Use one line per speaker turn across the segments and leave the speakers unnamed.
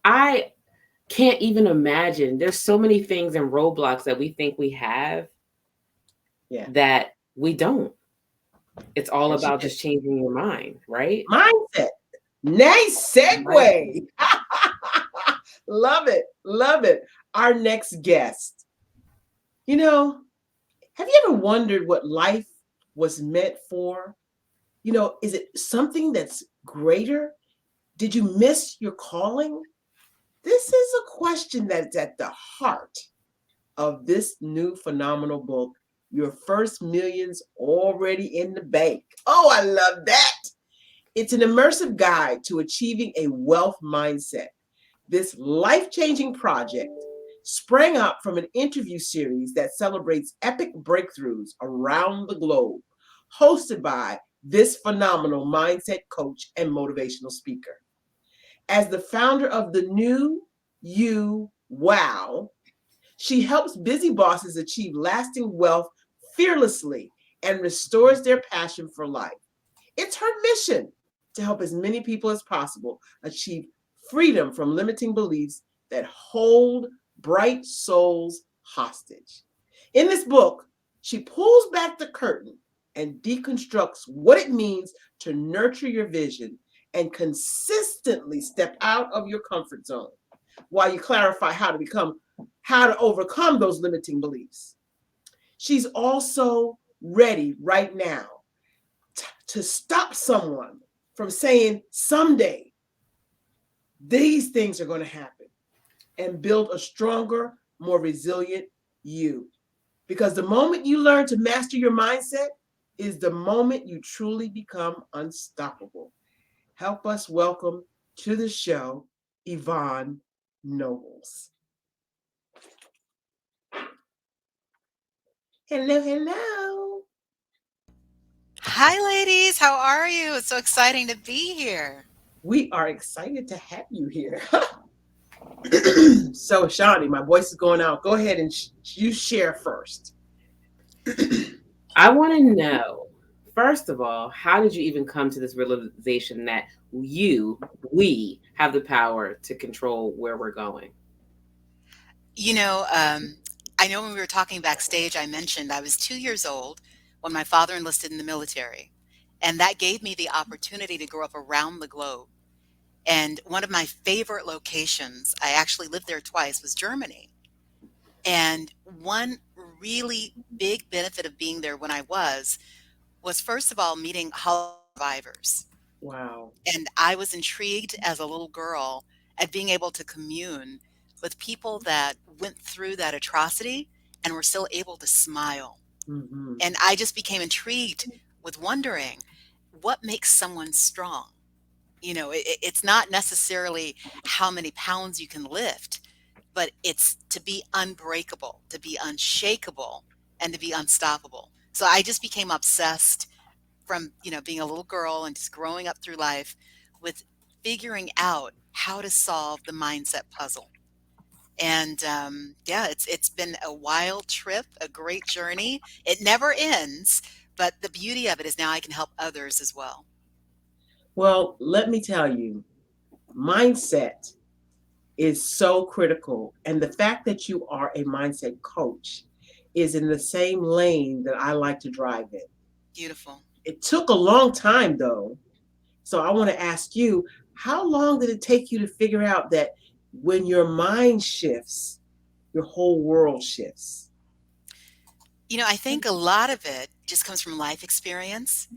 I can't even imagine. There's so many things and roadblocks that we think we have
Yeah.
that we don't. It's all
And she
about
just
just changing your mind, right?
mindset. Nice
Mindset.
segue. Love it. Love it. Our next guest. You know, have you ever wondered what life was meant for? Is it something that's greater? Did you miss your calling? This is a question that's at the heart of this new phenomenal book, Your First Millions Already in the Bank. Oh, I love that. It's an immersive guide to achieving a wealth mindset. This life changing project sprang up from an interview series that celebrates epic breakthroughs around the globe, hosted by this phenomenal mindset coach and motivational speaker. As the founder of the New You Wow, she helps busy bosses achieve lasting wealth fearlessly and restores their passion for life. It's her mission to help as many people as possible achieve freedom from limiting beliefs that hold bright souls hostage. In this book, she pulls back the curtain and deconstructs what it means to nurture your vision and consistently step out of your comfort zone while you clarify how to overcome those limiting beliefs. She's also ready right now to stop someone from saying someday these things are going to happen and build a stronger, more resilient you. Because the moment you learn to master your mindset is the moment you truly become unstoppable. Help us welcome to the show Yvonne Nobles. Hello, hello.
Hi, ladies. How are you? It's so exciting to be here.
We are excited to have you here. So, Shani, my voice is going out. Go ahead and you share first.
I want to know, first of all, how did you even come to this realization that we have the power to control where we're going?
You know, um, I know when we were talking backstage, I mentioned I was 2 years old when my father enlisted in the military. And that gave me the opportunity to grow up around the globe. And one of my favorite locations, I actually lived there twice, was Germany. And one really big benefit of being there when I was first of all meeting Holocaust survivors.
Wow.
And I was intrigued as a little girl at being able to commune with people that went through that atrocity and were still able to smile.
Mm-hmm.
And I just became intrigued with wondering what makes someone strong. It's not necessarily how many pounds you can lift, but it's to be unbreakable, to be unshakable, and to be unstoppable. So I just became obsessed from, being a little girl and just growing up through life with figuring out how to solve the mindset puzzle. And yeah, it's been a wild trip, a great journey. It never ends, but the beauty of it is now I can help others as well.
Well, let me tell you, mindset is so critical. And the fact that you are a mindset coach is in the same lane that I like to drive in.
Beautiful.
It took a long time, though. So I want to ask you, how long did it take you to figure out that when your mind shifts, your whole world shifts?
I think a lot of it just comes from life experience.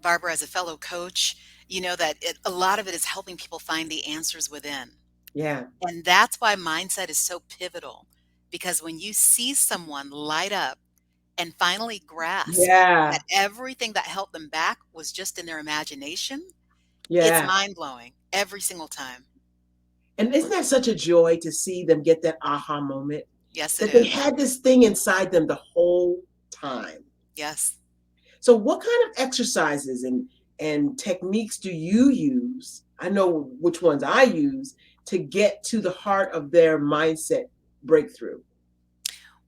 Barbara, as a fellow coach, you know that a lot of it is helping people find the answers within.
Yeah.
And that's why mindset is so pivotal, because when you see someone light up and finally grasp
Yeah.
that everything that held them back was just in their imagination, it's
Yeah.
mind blowing every single time.
And isn't that such a joy to see them get that aha moment
Yes, it
that they
is.
had this thing inside them the whole time?
Yes.
So, what kind of exercises and techniques do you use? I know which ones I use to get to the heart of their mindset breakthrough.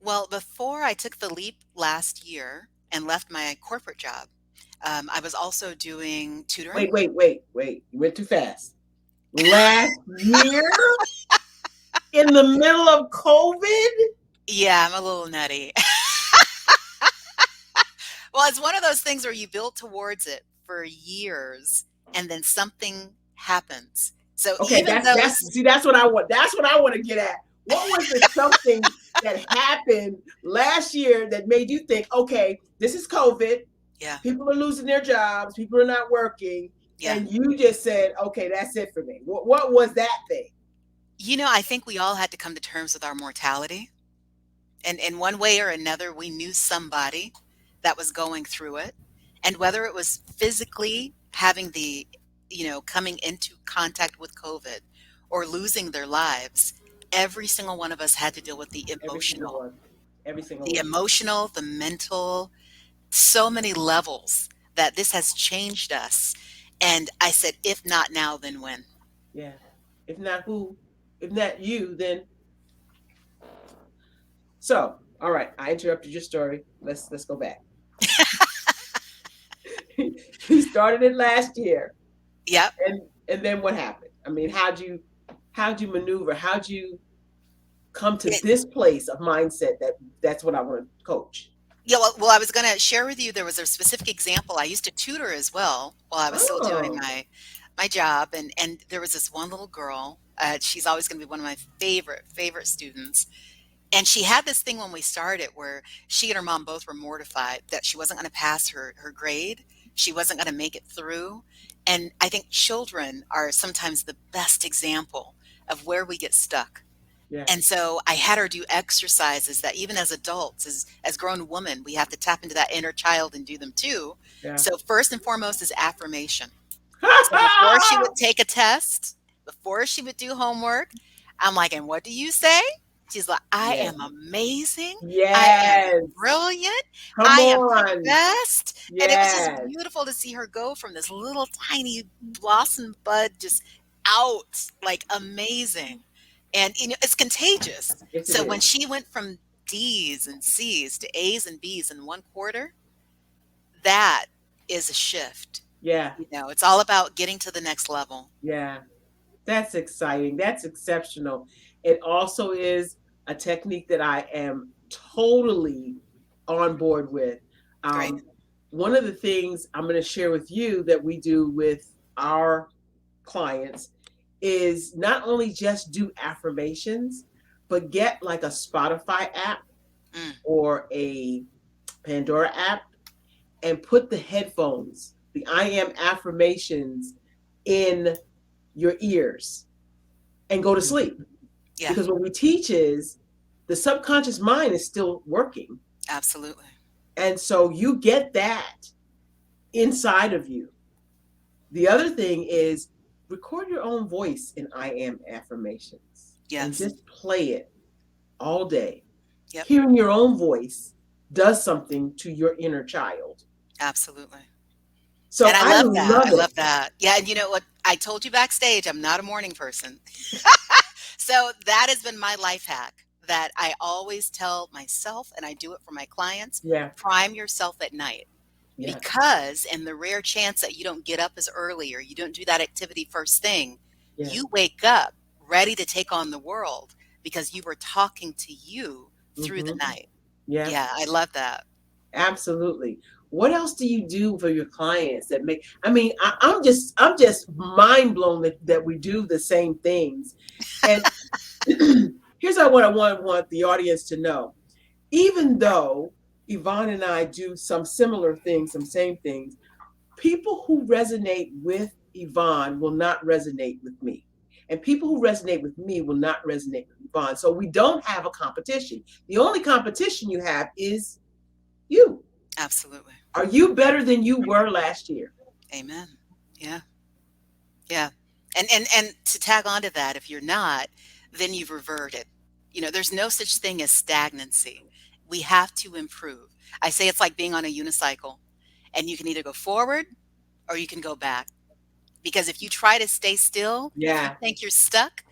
Well, before I took the leap last year and left my corporate job, I was also doing tutoring.
Wait. You went too fast. last year in the middle of COVID?
Yeah, I'm a little nutty. Well, it's one of those things where you build towards it for years and then something happens. So
Okay,
even
that's
those,
see, that's what I want. That's what I want to get at. What was the something that happened last year that made you think, okay, this is COVID,
yeah,
people are losing their jobs, people are not working,
yeah.
and you just said, okay, that's it for me. What was that thing?
I think we all had to come to terms with our mortality. And in one way or another, we knew somebody that was going through it. And whether it was physically having coming into contact with COVID or losing their lives, every single one of us had to deal with
Every single one. Every single
the
one.
emotional, the mental, so many levels that this has changed us. And I said, if not now, then when?
Yeah. If not who, if not you, then so. All right, I interrupted your story. Let's go back. You started it last year,
Yep.
and then what happened? I mean, how'd you maneuver? How'd you come to
It,
this place of mindset that's what I want to coach?
yeah, well, I was going to share with you, there was a specific example. I used to tutor as well while I was still doing
Oh,
my job, and there was this one little girl. She's always going to be one of my favorite students. And she had this thing when we started where she and her mom both were mortified that she wasn't going to pass her grade. She wasn't going to make it through. And I think children are sometimes the best example of where we get stuck.
yeah,
And so I had her do exercises that even as adults, as grown women, we have to tap into that inner child and do them too.
yeah.
So first and foremost is affirmation. So before she would take a test, before she would do homework, I'm like, and what do you say? She's like, I
Yes,
am amazing. I am
yes.
brilliant.
Come
I am the
on.
best. And it was just
Yes,
beautiful to see her go from this little tiny blossom bud just out like amazing. And it's contagious.
yes, it
So when
is.
she went from D's and C's to A's and B's in 1 quarter, that is a shift.
Yeah,
It's all about getting to the next level.
yeah. That's exciting. That's exceptional. It also is a technique that I am totally on board with.
Great.
Um, One of the things I'm going to share with you that we do with our clients is not only just do affirmations, but get like a Spotify app
Mm,
or a Pandora app and put the headphones, the I am affirmations in your ears and go to sleep.
yeah,
Because what we teach is the subconscious mind is still working.
absolutely.
And so you get that inside of you. The other thing is record your own voice in I am affirmations and
Yes.
just play it all day.
Yep.
Hearing your own voice does something to your inner child.
Absolutely.
So
And I
I
love that. I
love it.
love that. Yeah. And you know what? I told you backstage, I'm not a morning person. So that has been my life hack that I always tell myself, and I do it for my clients.
Yeah.
Prime yourself at night.
Yes.
Because in the rare chance that you don't get up as early or you don't do that activity first thing,
Yeah.
you wake up ready to take on the world because you were talking to you through the
Mm-hmm.
night.
Yeah.
Yeah, I love that.
Absolutely. What else do you do for your clients that make? I mean, I'm just mind blown that we do the same things. And here's what I want the audience to know. Even though Yvonne and I do some similar things, some same things, people who resonate with Yvonne will not resonate with me. And people who resonate with me will not resonate with Yvonne. So we don't have a competition. The only competition you have is you.
Absolutely.
Are you better than you were last year?
Amen. Yeah. Yeah. And to tag on to that, if you're not, then you've reverted. There's no such thing as stagnancy. We have to improve. I say it's like being on a unicycle, and you can either go forward or you can go back. Because if you try to stay still, if you
Yeah,
think you're stuck,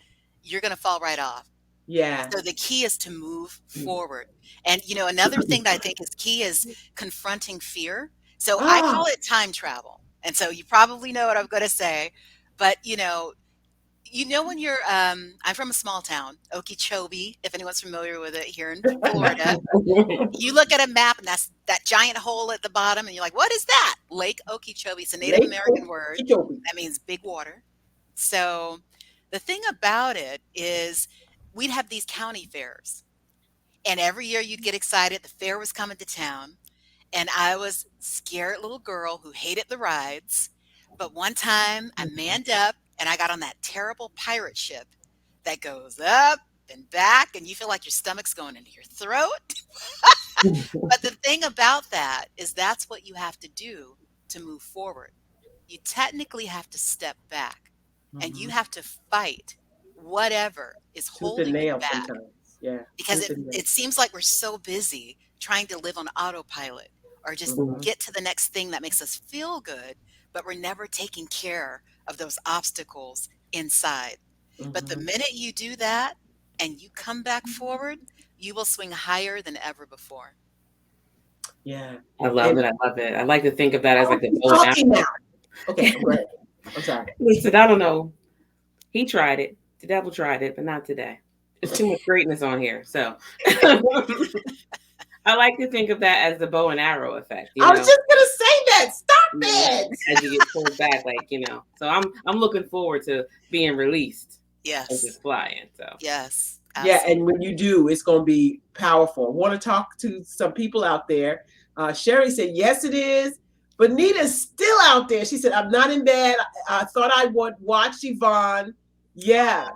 you're going to fall right off.
yeah.
So the key is to move forward. And another thing that I think is key is confronting fear. So I
Ah,
call it time travel. And so you probably know what I'm going to say, but You know when you're I'm from a small town, Okeechobee, if anyone's familiar with it here in Florida. You look at a map and that's that giant hole at the bottom and you're like, "What is that?" Lake Okeechobee. It's a Native
Lake
American word.
Okeechobee.
That means big water. So the thing about it is we'd have these county fairs. And every year you'd get excited. The fair was coming to town. And I was scared little girl who hated the rides. But one time I manned up and I got on that terrible pirate ship that goes up and back and you feel like your stomach's going into your throat. But the thing about that is that's what you have to do to move forward. You technically have to step back and you
Mhm.
have to fight whatever is
Tooth and
holding you
nail
back
sometimes. Yeah.
because
Tooth
it,
and nail.
it seems like we're so busy trying to live on autopilot or just
Mhm.
get to the next thing that makes us feel good, but we're never taking care of those obstacles inside. But the
Mhm.
minute you do that and you come back forward, you will swing higher than ever before.
Yeah.
I love
And
it. I love it. I like to think of that as
oh,
like the
she's
bow and
talking now.
arrow.
Okay, I'm glad. I'm sorry.
Listen, I don't know. He tried it. The devil tried it, but not today. There's too much greatness on here. So I like to think of that as the bow and arrow effect,
I was just gonna say that. Stop
you know,
it.
as you get pulled back, So I'm looking forward to being released and
Yes.
just flying. So
Yes.
Yeah, and
Absolutely.
when you do, it's gonna be powerful. I want to talk to some people out there. Sherry said, yes, it is. But Nita's still out there. She said, I'm not in bed. I thought I would watch Yvonne. Yeah.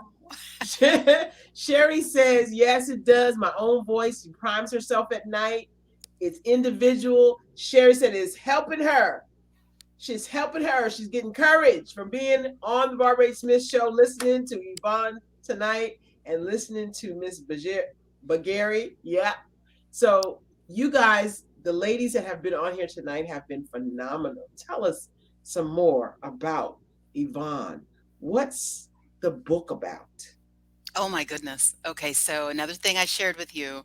Oh,
Sherry says, yes, it does. My own voice. She primes herself at night. It's individual. Sherry said it's helping her. She's helping her. She's getting courage from being on the Barbara Smith show, listening to Yvonne tonight and listening to Miss Bagari. Yeah. So you guys, the ladies that have been on here tonight have been phenomenal. Tell us some more about Yvonne. What's the book about?
oh my goodness. Okay, so another thing I shared with you,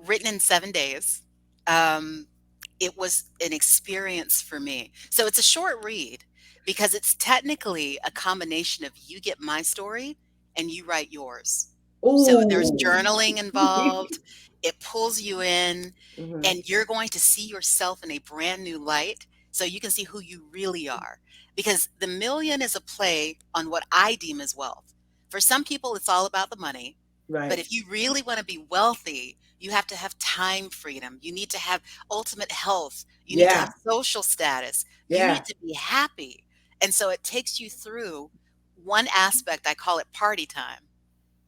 written in 7 days. Um, it was an experience for me. So it's a short read because it's technically a combination of you get my story and you write yours. So there's
Oh.
journaling involved. It pulls you in
Mhm.
and you're going to see yourself in a brand new light so you can see who you really are. Because the million is a play on what I deem as wealth. For some people, it's all about the money. But
Right.
if you really want to be wealthy, you have to have time freedom. You need to have ultimate health. You need to
Yeah.
have social status. You
Yeah.
need to be happy. And so it takes you through one aspect, I call it party time,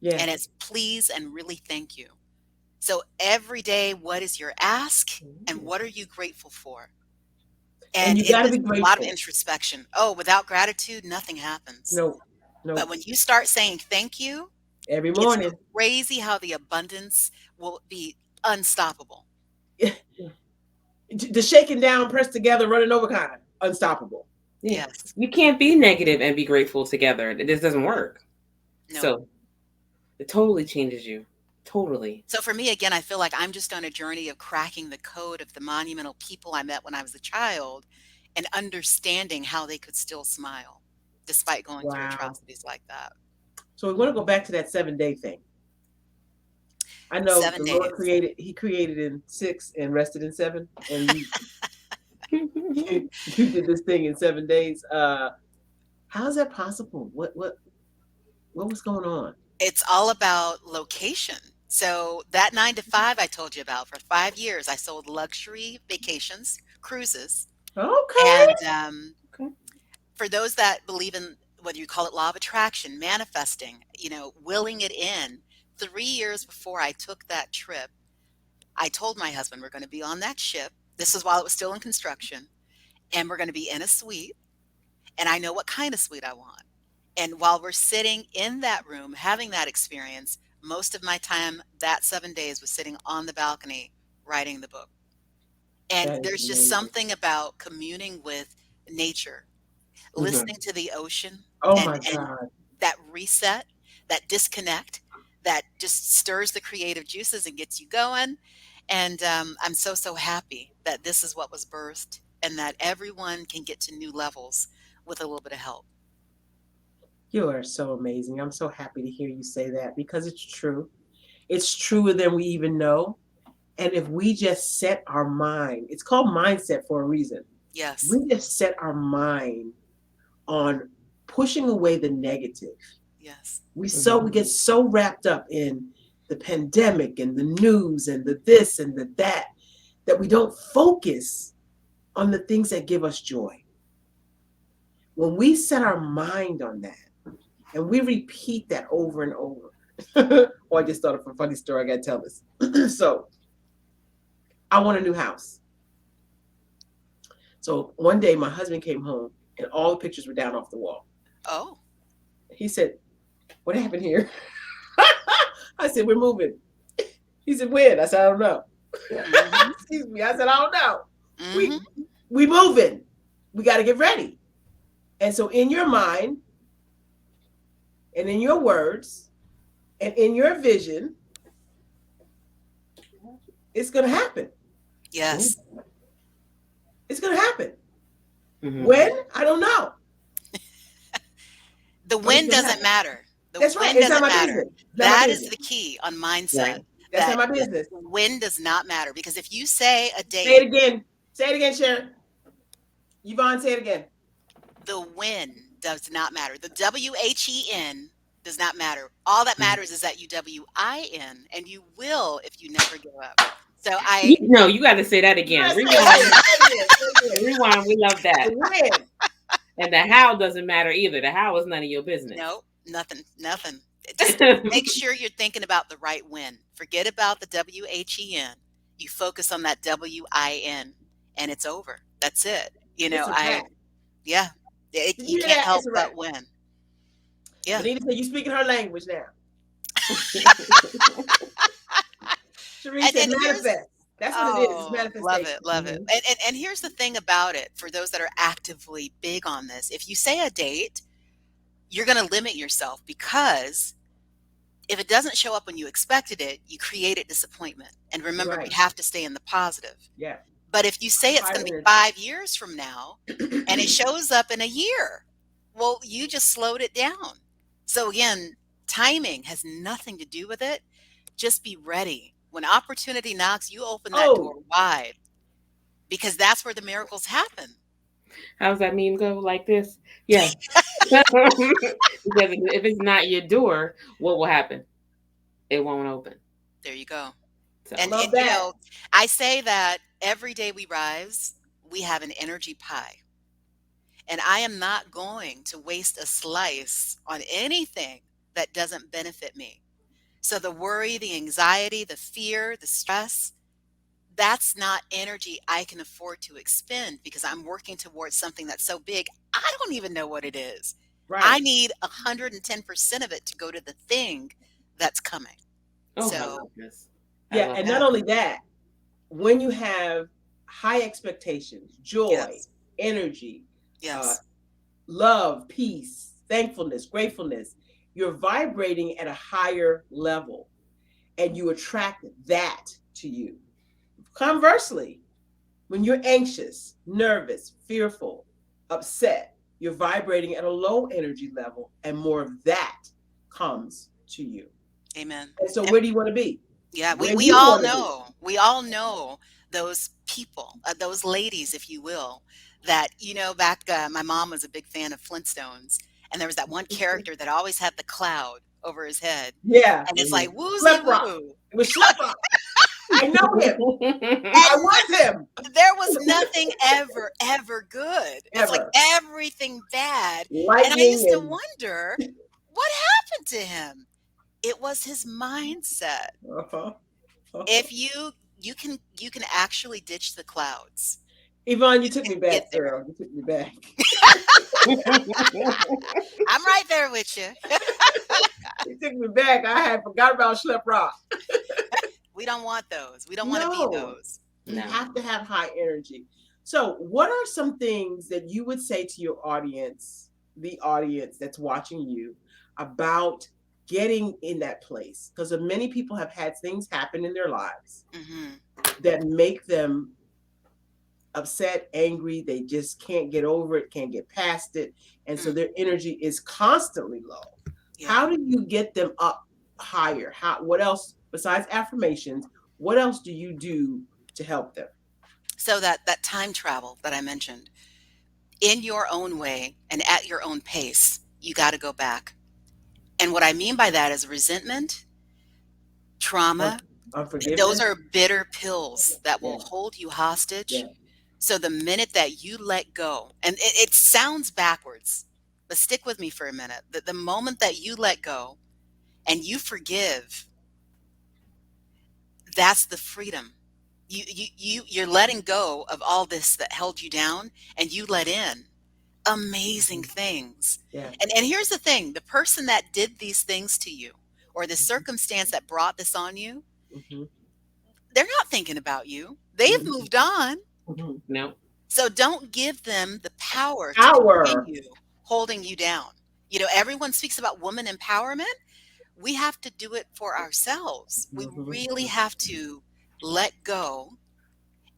Yeah.
and it's please and really thank you. So every day, what is your ask and what are you grateful for?
And
And
you
it
got to
is
be
a lot of
grateful.
introspection. Oh, without gratitude, nothing happens.
No.
But
No.
when you start saying thank you,
Every
it's
morning.
crazy how the abundance will be unstoppable.
The shaking down, pressed together, running over kind of unstoppable.
yeah,
Yes.
you can't be negative and be grateful together. This doesn't work.
No.
So it totally changes you. Totally.
So for me, again, I feel like I'm just on a journey of cracking the code of the monumental people I met when I was a child and understanding how they could still smile despite going through
Wow.
atrocities like that.
So we want to go back to that 7 day thing. I know
Seven
the Lord
days.
created, He created in six and rested in seven. And you did this thing in 7 days. How is that possible? What was going on?
It's all about location. So that 9 to 5 I told you about for 5 years, I sold luxury vacations, cruises.
Okay.
And
Okay.
for those that believe in whether you call it law of attraction, manifesting, willing it in, 3 years before I took that trip, I told my husband we're going to be on that ship. This is while it was still in construction, and we're going to be in a suite, and I know what kind of suite I want. And while we're sitting in that room having that experience, most of my time that 7 days was sitting on the balcony writing the book. And
That is
there's just
amazing.
something about communing with nature,
Hmm.
listening to the ocean
Oh
and
my God.
that reset, that disconnect that just stirs the creative juices and gets you going. And I'm so, so happy that this is what was birthed and that everyone can get to new levels with a little bit of help.
You are so amazing. I'm so happy to hear you say that because it's true. It's truer than we even know. And if we just set our mind, it's called mindset for a reason.
Yes.
We just set our mind on pushing away the negative.
Yes.
We get so wrapped up in the pandemic and the news and the this and the that that we don't focus on the things that give us joy. When we set our mind on that and we repeat that over and over, oh, I just thought of a funny story. I got to tell this. So I want a new house. So one day my husband came home and all the pictures were down off the wall.
Oh.
He said, "What happened here?" I said, "We're moving." He said, "When?" I said, "I don't know."
Mm-hmm.
Excuse me. I said, "I don't know. We
Mm-hmm.
we moving. We got to get ready." And so in your mind and in your words and in your vision, it's going to happen.
Yes.
It's going to happen.
Mm-hmm.
When? I don't know.
The
But it's
when
going to
doesn't
happen.
matter. The
That's right.
when
It's not
doesn't
my
matter.
business. It's not my
That is
business.
the key on mindset.
Right.
That's
That
not my business.
when does not matter. Because if you say a
Say it
date,
again. Say it again, Sharon. Yvonne, say it again.
the when does not matter. The WHEN does not matter. All that matters is that you WIN, and you will if you never give up. So
No, you got to say that again.
Say it
Rewind.
again. Say it again. Say it again.
Rewind. We love
The
that.
win.
And the how doesn't matter either. The how is none of your business.
no, nothing. Just make sure you're thinking about the right when. Forget about the WHEN. You focus on that WIN, and it's over. That's it.
It's a wrap.
Yeah,
Did
you
you hear
can't
that?
help
It's a wrap.
but win. Yeah.
Benita said, "You speaking her language now." Cherie said,
And here's
"Manifest." That's what it is. It's
oh, love
manifestation.
it, love it. And here's the thing about it for those that are actively big on this. If you say a date, you're going to limit yourself because if it doesn't show up when you expected it, you created disappointment. And remember, we
Right.
have to stay in the positive.
Yeah.
But if you say it's going
Higher
to be
energy.
5 years from now and it shows up in a year, well, you just slowed it down. So again, timing has nothing to do with it. Just be ready. When opportunity knocks, you open that door
Oh,
wide because that's where the miracles happen.
How's that meme go? Like this? Yeah. Because if it's not your door, what will happen? It won't open.
There you go.
So,
love that.
I say that every day we rise, we have an energy pie. And I am not going to waste a slice on anything that doesn't benefit me. So the worry, the anxiety, the fear, the stress, that's not energy I can afford to expend because I'm working towards something that's so big, I don't even know what it is. I
Right.
need 110% of it to go to the thing that's coming.
oh, I love
So,
this. I
Yeah.
love
And not
yeah.
this.
only that, when you have high expectations, joy,
Yes.
energy, uh,
Yes.
love, peace, thankfulness, gratefulness, you're vibrating at a higher level and you attract that to you. Conversely, when you're anxious, nervous, fearful, upset, you're vibrating at a low energy level and more of that comes to you.
Amen.
And so, where do you want to be?
Yeah,
Where
we
you
all
want to be.
know. We all know those people, those ladies, if you will, that, back, my mom was a big fan of Flintstones, and there was that one character that always had the cloud over his head,
Yeah.
and it's like,
Mhm.
woozy
Schleprock.
woo.
It was Schleprock. I know him. I
And
was him.
there was nothing ever, ever good. It's like
Ever.
everything bad. And I
Lightning
used to
and
wonder, what happened to him? It was his mindset.
uh-huh. Uh-huh.
If you can actually ditch the clouds.
Yvonne, you
You
took me
can get
back,
there.
girl. You took me back.
I'm right there with you.
You took me back. I had forgot about Schleprock.
We don't want those. We don't want to be
No,
those.
you
No.
have to have high energy. So, what are some things that you would say to your audience, the audience that's watching you, about getting in that place? Because many people have had things happen in their lives
Hmm.
that make them upset, angry. They just can't get over it, can't get past it. And so
Mm,
their energy is constantly low.
yeah.
How do you get them up higher? What else besides affirmations? What else do you do to help them?
So that time travel that I mentioned, in your own way and at your own pace, you got to go back. And what I mean by that is resentment,
Un-
trauma, those
Unforgiveness?
are bitter pills that will
Yeah,
hold you hostage.
yeah.
So the minute that you let go, and it sounds backwards, but stick with me for a minute. The moment that you let go and you forgive, that's the freedom. You're letting go of all this that held you down, and you let in amazing
Mhm.
things.
Yeah.
And here's the thing, the person that did these things to you, or the
Mhm.
circumstance that brought this on you,
Mhm.
they're not thinking about you. They've
Mhm.
moved on.
Mhm.
No.
So don't give them the power to
Power.
continue holding you down. Everyone speaks about woman empowerment. We have to do it for ourselves. We
Mhm.
really have to let go,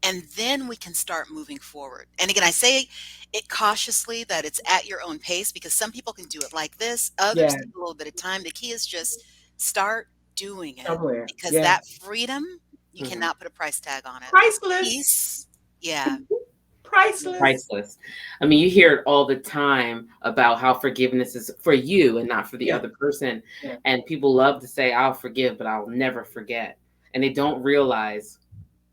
and then we can start moving forward. And again, I say it cautiously, that it's at your own pace, because some people can do it like this, others
Yeah.
take a little bit of time. The key is just start doing it,
Somewhere.
because
Yeah.
that freedom, you
Mhm.
cannot put a price tag on it.
Priceless.
Peace, yeah, yeah,
Priceless.
Priceless. I mean, you hear it all the time about how forgiveness is for you and not for the
Yeah.
other person.
Yeah.
And people love to say, I'll forgive, but I'll never forget. And they don't realize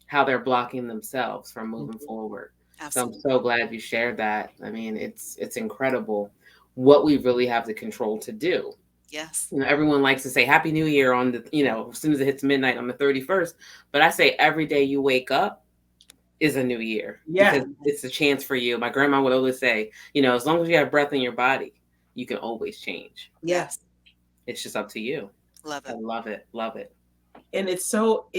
how they're blocking themselves from moving
Mhm.
forward. So I'm
absolutely.
so glad you shared that. I mean, it's incredible what we really have the control to do.
Yes.
Everyone likes to say Happy New Year on the, as soon as it hits midnight on the 31st. But I say every day you wake up is a new year
Yeah.
because it's a chance for you. My grandma would always say, as long as you have breath in your body, you can always change.
Yeah.
Yes.
It's just up to you.
Love
I
it.
love it. Love it.
And it's so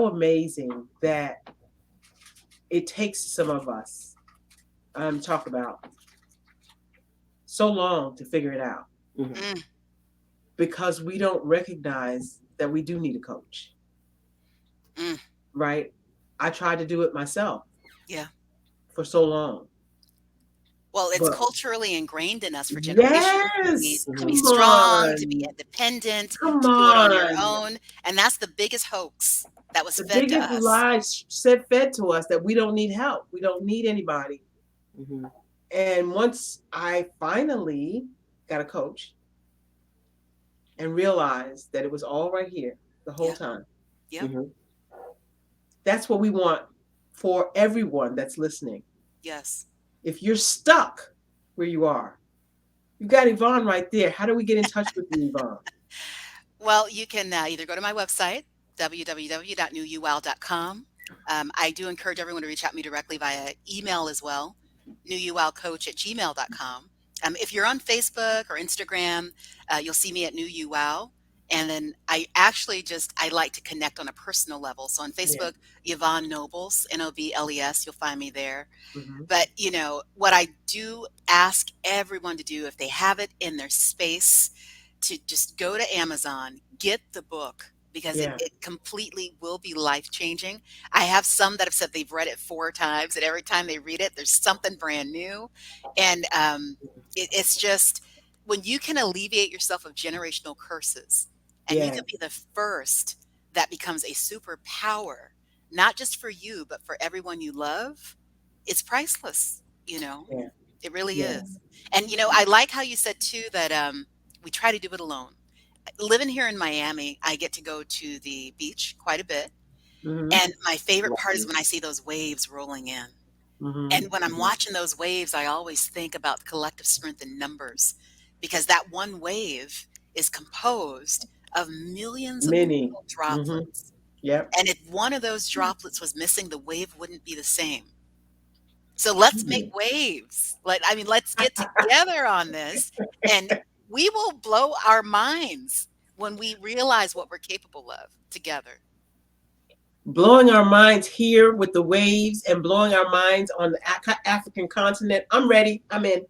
amazing that it takes some of us talk about so long to figure it out
Hmm.
Mm,
because we don't recognize that we do need a coach,
mm,
right? I tried to do it myself
yeah.
for so long.
Well, it's
But
culturally ingrained in us for generations
yes,
to be
Hmm.
come
strong, to be
on.
independent,
Come
to do it on your
on.
own, and that's the biggest hoax that was
The
fed to
biggest
us.
lies said fed to us that we don't need help. We don't need anybody.
Hmm.
And once I finally got a coach and realized that it was all right here the whole
Yeah.
time.
Yep.
Hmm.
That's what we want for everyone that's listening.
Yes.
If you're stuck where you are, you got Yvonne right there. How do we get in touch with you, Yvonne?
Well, you can either go to my website, www.newuwal.com. I do encourage everyone to reach out to me directly via email as well, newuwalcoach@gmail.com. If you're on Facebook or Instagram, you'll see me at New You Wow. And then I like to connect on a personal level. So on
Yeah.
Facebook, Yvonne Nobles, Nobles, you'll find me there.
Hmm.
But, what I do ask everyone to do, if they have it in their space, to just go to Amazon, get the book, because it,
Yeah.
it completely will be life changing. I have some that have said they've read it 4 times, and every time they read it, there's something brand new. And it's just, when you can alleviate yourself of generational curses, and you can be
Yes.
the first that becomes a superpower, not just for you, but for everyone you love, it's priceless, you know?
Yeah.
It really
Yes.
is. And, I like how you said too that we try to do it alone. Living here in Miami, I get to go to the beach quite a bit.
Hmm.
And my favorite part is
Lovely.
when I see those waves rolling in.
Hmm.
And when I'm watching those waves, I always think about the collective strength in numbers, because that one wave is composed of millions of
Many.
little
Hmm.
droplets.
Yep.
And if one of those droplets was missing, the wave wouldn't be the same. So let's make waves. Let's get together on this, and we will blow our minds when we realize what we're capable of together.
Blowing our minds here with the waves and blowing our minds on the African continent. I'm ready. I'm in.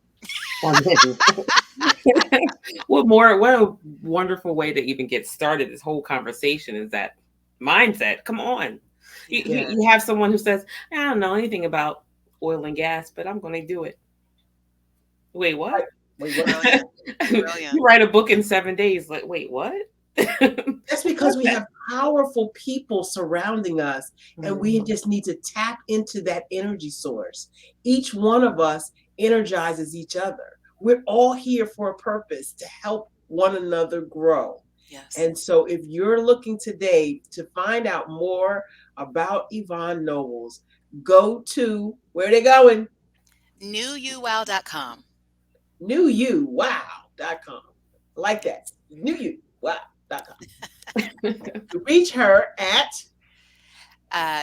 What a wonderful way to even get started. This whole conversation is that mindset. Come on. You,
Yeah.
you
Yeah.
you have someone who says, I don't know anything about oil and gas, but I'm going to do it. Wait, what?
Right. Wait, what?
Brilliant. Brilliant.
You write a book in 7 days. Like, wait, what?
That's because we have powerful people surrounding us, and we
Mhm.
just need to tap into that energy source. Each one of us energizes each other. We're all here for a purpose to help one another grow.
Yes.
And so, if you're looking today to find out more about Yvonne Nobles, go to where they going?
NewYouWow.com.
NewYouWow.com. I like that. NewYouWow.com. To reach her at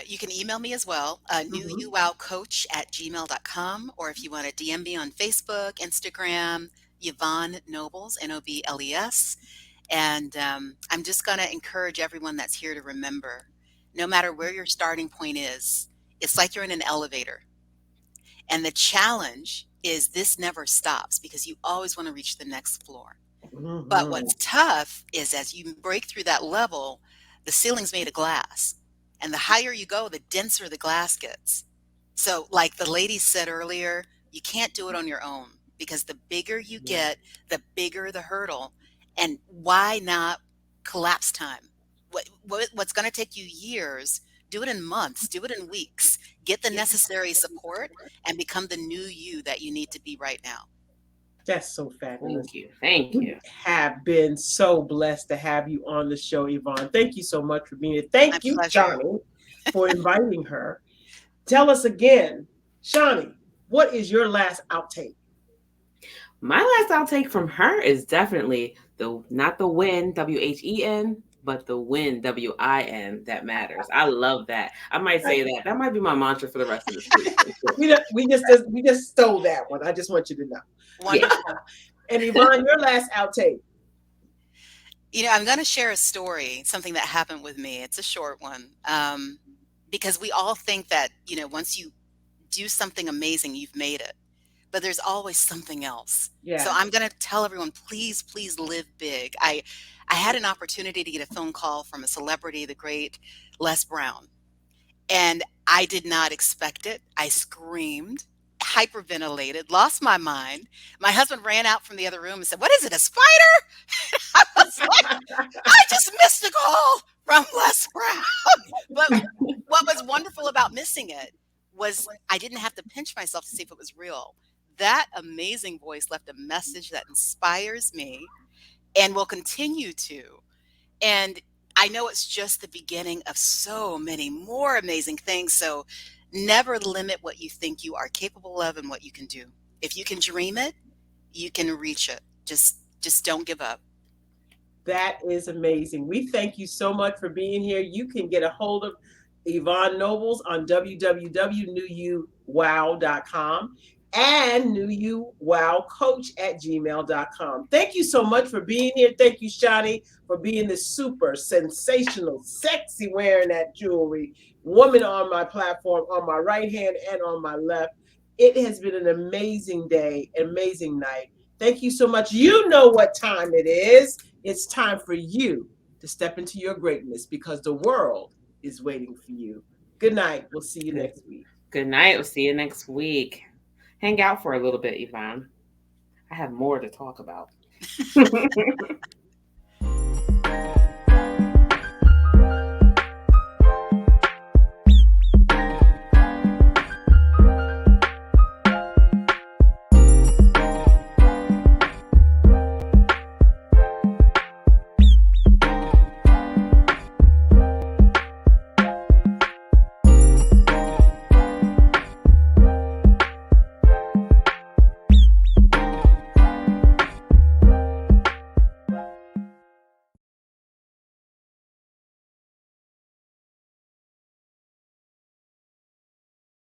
You can email me as well,
mhm,
newyouwowcoach@gmail.com, or if you want to DM me on Facebook, Instagram, Yvonne Nobles, Nobles. And I'm just going to encourage everyone that's here to remember, no matter where your starting point is, it's like you're in an elevator. And the challenge is this never stops because you always want to reach the next floor. But
mhm.
what's tough is as you break through that level, the ceiling's made of glass. And the higher you go, the denser the glass gets. So, like the lady said earlier, you can't do it on your own because the bigger you
Yeah.
get, the bigger the hurdle. And why not collapse time? What's going to take you years, do it in months, do it in weeks, get the necessary support, and become the new you that you need to be right now.
That's so fabulous.
Thank you. Thank
We
you.
have been so blessed to have you on the show, Yvonne. Thank you so much for being here. Thank
My
you,
pleasure.
Shani, for inviting her. Tell us again, Shani, what is your last outtake?
My last outtake from her is definitely the not the win, WHEN, but the win, WIN, that matters. I love that. I might say that. That might be my mantra for the rest of this week. For sure.
We just stole that one. I just want you to know.
Yeah.
Wonderful.
And Yvonne, your last outtake.
I'm going to share a story, something that happened with me. It's a short one. Because we all think that, once you do something amazing, you've made it. But there's always something else. So
Yeah.
I'm going to tell everyone, please, please live big. I had an opportunity to get a phone call from a celebrity, the great Les Brown. And I did not expect it. I screamed, hyperventilated, lost my mind. My husband ran out from the other room and said, "What is it, a spider?" I was like, I just missed a call from Les Brown. But what was wonderful about missing it was I didn't have to pinch myself to see if it was real. That amazing voice left a message that inspires me and will continue to. And I know it's just the beginning of so many more amazing things. So never limit what you think you are capable of and what you can do. If you can dream it, you can reach it. Just don't give up.
That is amazing. We thank you so much for being here. You can get a hold of Yvonne Nobles on www.newyouwow.com and newyouwowcoach@gmail.com. Thank you so much for being here. Thank you, Shani, for being the super sensational, sexy wearing that jewelry woman on my platform, on my right hand and on my left. It has been an amazing day, amazing night. Thank you so much. You know what time it is. It's time for you to step into your greatness because the world is waiting for you. Good night. We'll see you
Good.
next week.
Good night. We'll see you next week. Hang out for a little bit, Yvonne. I have more to talk about.